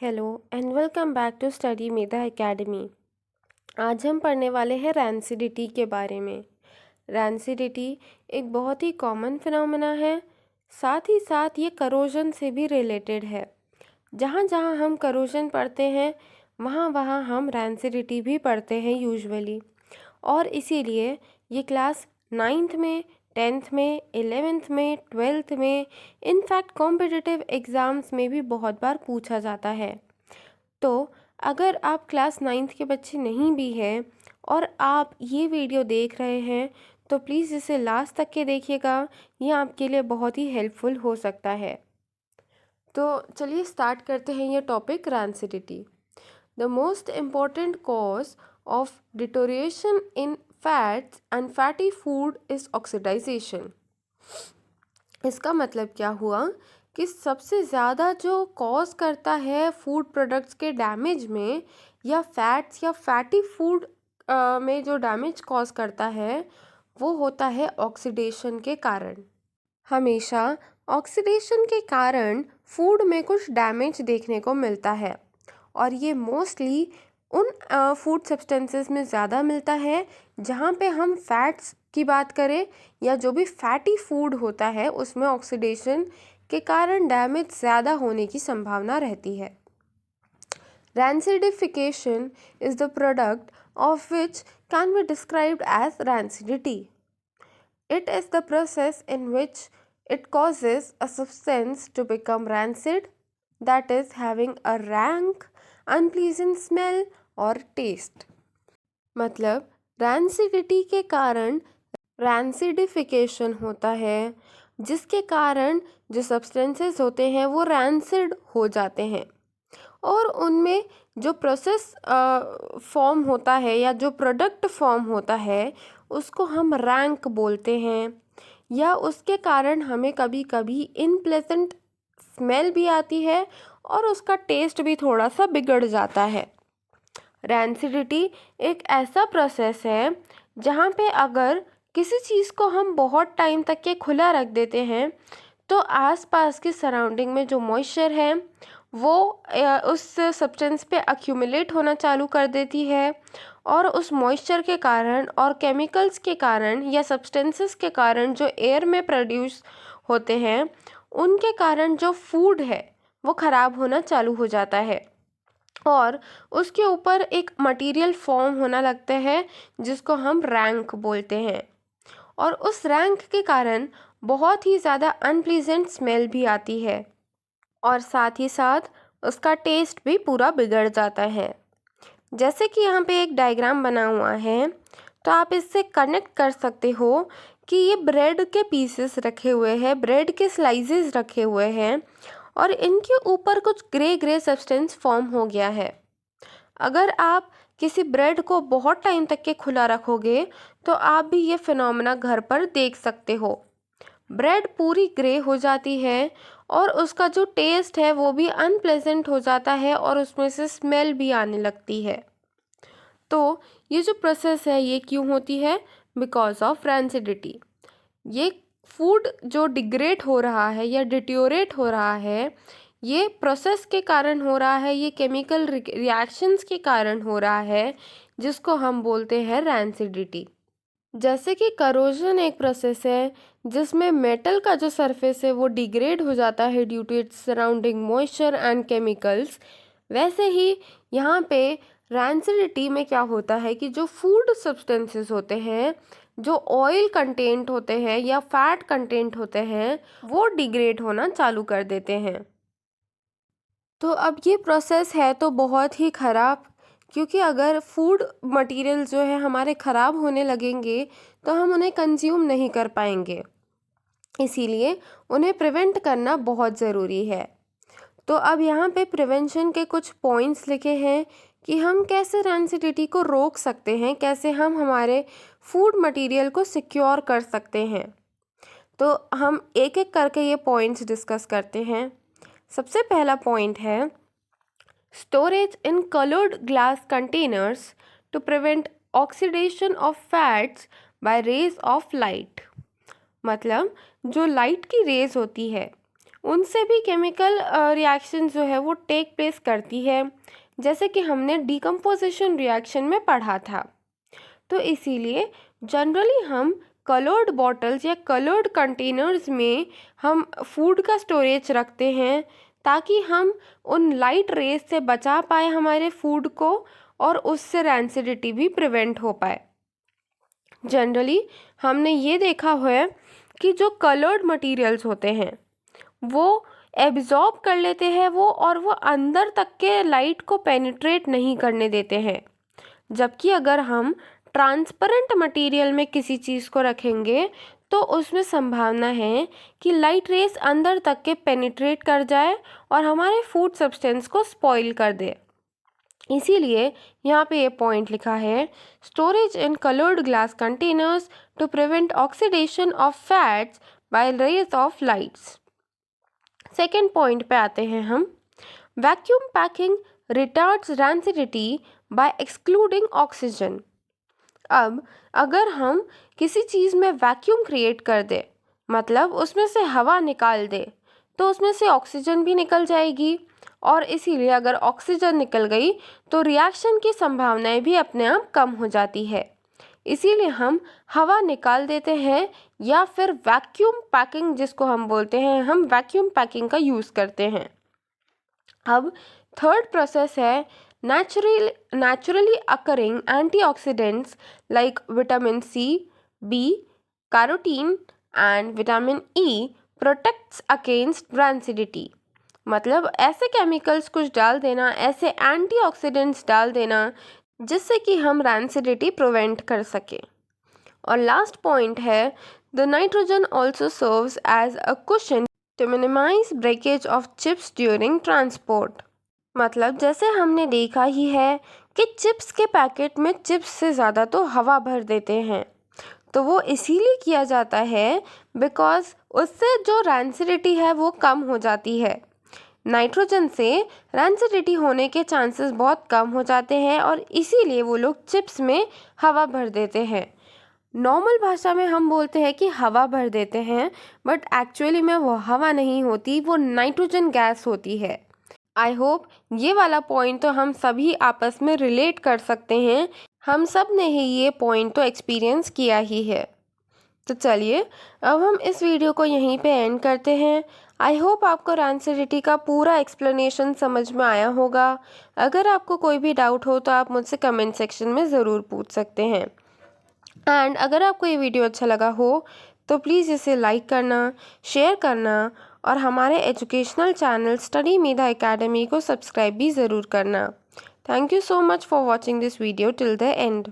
Hello and welcome back to study Medha academy. आज हम पढ़ने वाले हैं रैंसिडिटी के बारे में। रैंसिडिटी एक बहुत ही कॉमन फिनोमेना है, साथ ही साथ ये करोजन से भी रिलेटेड है। जहाँ जहाँ हम करोजन पढ़ते हैं वहाँ वहाँ हम रैंसिडिटी भी पढ़ते हैं यूजुअली, और इसीलिए ये क्लास 9th में, 10th में, 11th में, 12th में, इनफैक्ट कॉम्पिटिटिव एग्ज़ाम्स में भी बहुत बार पूछा जाता है। तो अगर आप क्लास 9th के बच्चे नहीं भी हैं और आप ये वीडियो देख रहे हैं तो प्लीज़ इसे लास्ट तक के देखिएगा, ये आपके लिए बहुत ही हेल्पफुल हो सकता है। तो चलिए स्टार्ट करते हैं ये topic, rancidity. The most important cause of deterioration in fats and fatty food is oxidisation. इसका मतलब क्या हुआ कि सबसे ज़्यादा जो कॉज करता है फूड प्रोडक्ट्स के डैमेज में, या फैट्स या फैटी फूड में जो डैमेज कॉज करता है वो होता है ऑक्सीडेशन के कारण। हमेशा ऑक्सीडेशन के कारण फूड में कुछ डैमेज देखने को मिलता है, और ये मोस्टली उन फूड सब्सटेंसेस में ज़्यादा मिलता है जहाँ पे हम फैट्स की बात करें, या जो भी फैटी फूड होता है उसमें ऑक्सीडेशन के कारण डैमेज ज़्यादा होने की संभावना रहती है। Rancidification is the product of which can be described as rancidity. It is the process in which it causes a substance to become rancid, that is having a rank, unpleasant smell or taste. मतलब rancidity के कारण रैंसिडिफिकेशन होता है, जिसके कारण जो substances होते हैं वो रैंसिड हो जाते हैं, और उनमें जो प्रोसेस फॉर्म होता है या जो प्रोडक्ट फॉर्म होता है उसको हम रैंक बोलते हैं, या उसके कारण हमें कभी कभी इनप्लेजेंट स्मेल भी आती है और उसका टेस्ट भी थोड़ा सा बिगड़ जाता है। रैंसिडिटी एक ऐसा प्रोसेस है जहाँ पे अगर किसी चीज़ को हम बहुत टाइम तक के खुला रख देते हैं तो आसपास की सराउंडिंग में जो मॉइस्चर है वो उस सब्सटेंस पे अक्यूमुलेट होना चालू कर देती है, और उस मॉइस्चर के कारण और केमिकल्स के कारण या सब्सटेंसेस के कारण जो एयर में प्रोड्यूस होते हैं उनके कारण जो फूड है वो ख़राब होना चालू हो जाता है, और उसके ऊपर एक मटेरियल फॉर्म होना लगता है जिसको हम रैंक बोलते हैं, और उस रैंक के कारण बहुत ही ज़्यादा अनप्लीजेंट स्मेल भी आती है, और साथ ही साथ उसका टेस्ट भी पूरा बिगड़ जाता है। जैसे कि यहाँ पे एक डायग्राम बना हुआ है, तो आप इससे कनेक्ट कर सकते हो कि ये ब्रेड के पीसेस रखे हुए हैं, ब्रेड के स्लाइसेस रखे हुए हैं, और इनके ऊपर कुछ ग्रे ग्रे सब्सटेंस फॉर्म हो गया है। अगर आप किसी ब्रेड को बहुत टाइम तक के खुला रखोगे तो आप भी ये फिनोमेना घर पर देख सकते हो। ब्रेड पूरी ग्रे हो जाती है और उसका जो टेस्ट है वो भी अनप्लेजेंट हो जाता है, और उसमें से स्मेल भी आने लगती है। तो ये जो प्रोसेस है ये क्यों होती है? Because of rancidity. ये फूड जो डिग्रेड हो रहा है या डिट्योरेट हो रहा है, ये प्रोसेस के कारण हो रहा है, ये केमिकल रिएक्शंस के कारण हो रहा है, जिसको हम बोलते हैं रैंसिडिटी। जैसे कि करोजन एक प्रोसेस है जिसमें मेटल का जो सरफेस है वो डिग्रेड हो जाता है due to its surrounding moisture and chemicals, वैसे ही यहाँ पे रैंसिडिटी में क्या होता है कि जो फूड सब्सटेंसेस होते हैं, जो ऑयल कंटेंट होते हैं या फैट कंटेंट होते हैं, वो डिग्रेड होना चालू कर देते हैं। तो अब ये प्रोसेस है तो बहुत ही ख़राब, क्योंकि अगर फूड मटेरियल जो है हमारे ख़राब होने लगेंगे तो हम उन्हें कंज्यूम नहीं कर पाएंगे, इसीलिए उन्हें प्रिवेंट करना बहुत ज़रूरी है। तो अब यहाँ पे प्रिवेंशन के कुछ पॉइंट्स लिखे हैं कि हम कैसे रैंसिडिटी को रोक सकते हैं, कैसे हम हमारे फूड मटेरियल को सिक्योर कर सकते हैं। तो हम एक एक करके ये पॉइंट्स डिस्कस करते हैं। सबसे पहला पॉइंट है storage in coloured glass containers to prevent oxidation of fats by rays of light. मतलब जो लाइट की रेज होती है उनसे भी केमिकल रिएक्शन जो है वो टेक प्लेस करती है, जैसे कि हमने डिकम्पोजिशन रिएक्शन में पढ़ा था। तो इसीलिए जनरली हम कलर्ड बॉटल्स या कलर्ड कंटेनर्स में हम फूड का स्टोरेज रखते हैं, ताकि हम उन लाइट रेज से बचा पाए हमारे फूड को और उससे रैंसिडिटी भी प्रिवेंट हो पाए। जनरली हमने ये देखा है कि जो कलर्ड मटेरियल्स होते हैं वो एब्जॉर्ब कर लेते हैं वो, और वो अंदर तक के लाइट को पेनिट्रेट नहीं करने देते हैं। जबकि अगर हम ट्रांसपेरेंट मटेरियल में किसी चीज़ को रखेंगे तो उसमें संभावना है कि लाइट रेस अंदर तक के पेनिट्रेट कर जाए और हमारे फूड सब्सटेंस को स्पॉइल कर दे। इसीलिए यहाँ पे ये पॉइंट लिखा है, storage in coloured glass containers to prevent oxidation of fats by rays of lights. Second point पे आते हैं हम, vacuum packing retards rancidity by excluding oxygen. अब अगर हम किसी चीज़ में वैक्यूम क्रिएट कर दे, मतलब उसमें से हवा निकाल दे, तो उसमें से ऑक्सीजन भी निकल जाएगी, और इसीलिए अगर ऑक्सीजन निकल गई तो रिएक्शन की संभावनाएं भी अपने आप कम हो जाती है। इसीलिए हम हवा निकाल देते हैं या फिर वैक्यूम पैकिंग जिसको हम बोलते हैं, हम वैक्यूम पैकिंग का यूज़ करते हैं। अब थर्ड प्रोसेस है naturally occurring antioxidants like vitamin C, B, carotene and vitamin E protects against rancidity। मतलब ऐसे केमिकल्स कुछ डाल देना, ऐसे एंटीऑक्सीडेंट्स डाल देना जिससे कि हम रैंसिडिटी प्रिवेंट कर सके। और लास्ट पॉइंट है, the nitrogen also serves as a cushion to minimise breakage of chips during transport. मतलब जैसे हमने देखा ही है कि चिप्स के पैकेट में चिप्स से ज़्यादा तो हवा भर देते हैं, तो वो इसीलिए किया जाता है बिकॉज़ उससे जो रैंसिडिटी है वो कम हो जाती है। नाइट्रोजन से रैंसिडिटी होने के चांसेस बहुत कम हो जाते हैं और इसीलिए वो लोग चिप्स में हवा भर देते हैं। नॉर्मल भाषा में हम बोलते हैं कि हवा भर देते हैं, बट एक्चुअली में वो हवा नहीं होती, वो नाइट्रोजन गैस होती है। आई होप ये वाला पॉइंट तो हम सभी आपस में रिलेट कर सकते हैं, हम सब ने ही ये पॉइंट तो एक्सपीरियंस किया ही है। तो चलिए अब हम इस वीडियो को यहीं पे एंड करते हैं। आई होप आपको रैंसिडिटी का पूरा एक्सप्लेनेशन समझ में आया होगा। अगर आपको कोई भी डाउट हो तो आप मुझसे कमेंट सेक्शन में ज़रूर पूछ सकते हैं। एंड अगर आपको ये वीडियो अच्छा लगा हो तो प्लीज़ इसे लाइक करना, शेयर करना और हमारे educational channel study Medha academy को सब्सक्राइब भी ज़रूर करना। Thank you so much for watching this video till the end.